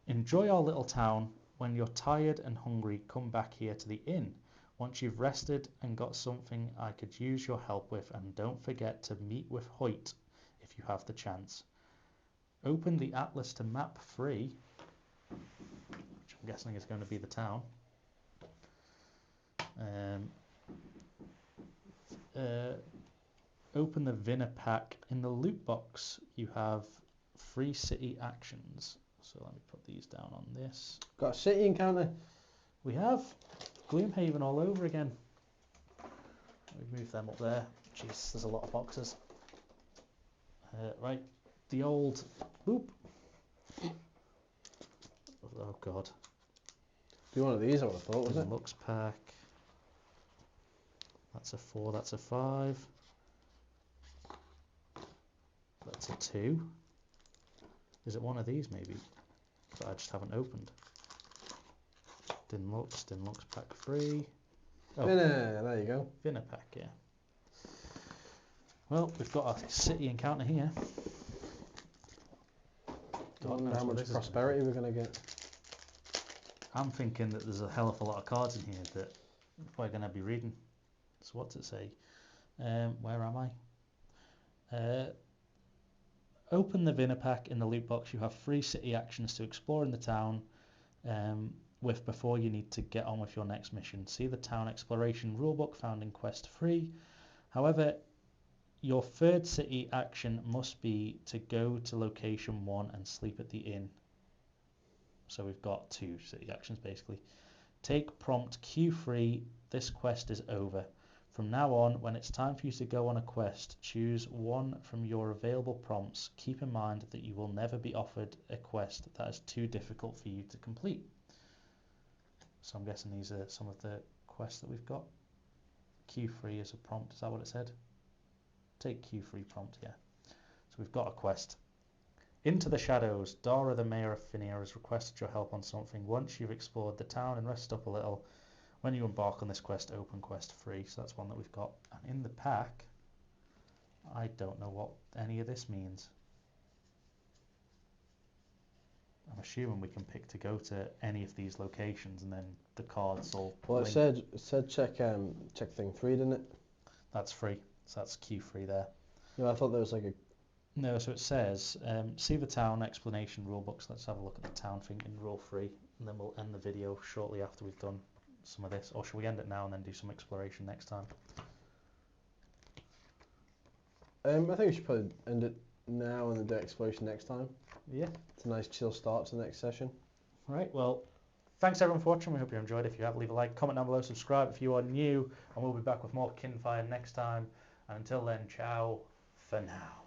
Enjoy our little town. When you're tired and hungry, come back here to the inn. Once you've rested and got something I could use your help with, and don't forget to meet with Hoyt if you have the chance. Open the atlas to map 3, which I'm guessing is going to be the town. Open the Vinner pack. In the loot box, you have 3 city actions. So let me put these down on this. Got a city encounter. We have Gloomhaven all over again. We've moved them up there. Jeez, there's a lot of boxes. Right, the old... Boop. Oh god. Be one of these, I would have thought, was it? Lux pack. That's a 4, that's a 5. That's a 2. Is it one of these maybe? That I just haven't opened. Din Lux pack 3. Oh, Vinner, there you go. Vinner pack, yeah. Well, we've got a city encounter here. Don't know how much prosperity we're going to get. I'm thinking that there's a hell of a lot of cards in here that we're going to be reading. So what's it say? Where am I? Open the Vinner pack. In the loot box, you have 3 city actions to explore in the town with before you need to get on with your next mission. See the town exploration rulebook found in quest 3. However, your 3rd city action must be to go to location 1 and sleep at the inn. So we've got 2 city actions basically. Take prompt Q3. This quest is over. From now on, when it's time for you to go on a quest, choose one from your available prompts. Keep in mind that you will never be offered a quest that is too difficult for you to complete. So I'm guessing these are some of the quests that we've got. Q3 is a prompt, is that what it said? Take Q3 prompt, yeah. So we've got a quest. Into the shadows. Dara, the mayor of Finir, has requested your help on something. Once you've explored the town and rested up a little, when you embark on this quest, open quest 3. So that's one that we've got. And in the pack, I don't know what any of this means. I'm assuming we can pick to go to any of these locations, and then the cards will. Well, it said check thing 3, didn't it? That's free. So that's Q3 there. No, I thought there was like a. No, so it says see the town explanation rulebooks. Let's have a look at the town thing in rule 3, and then we'll end the video shortly after we've done some of this. Or should we end it now and then do some exploration next time? I think we should probably end it now and then do exploration next time. Yeah. It's a nice chill start to the next session. Right, well, thanks everyone for watching. We hope you enjoyed. If you have, leave a like, comment down below, subscribe if you are new, and we'll be back with more Kinfire next time. And until then, ciao for now.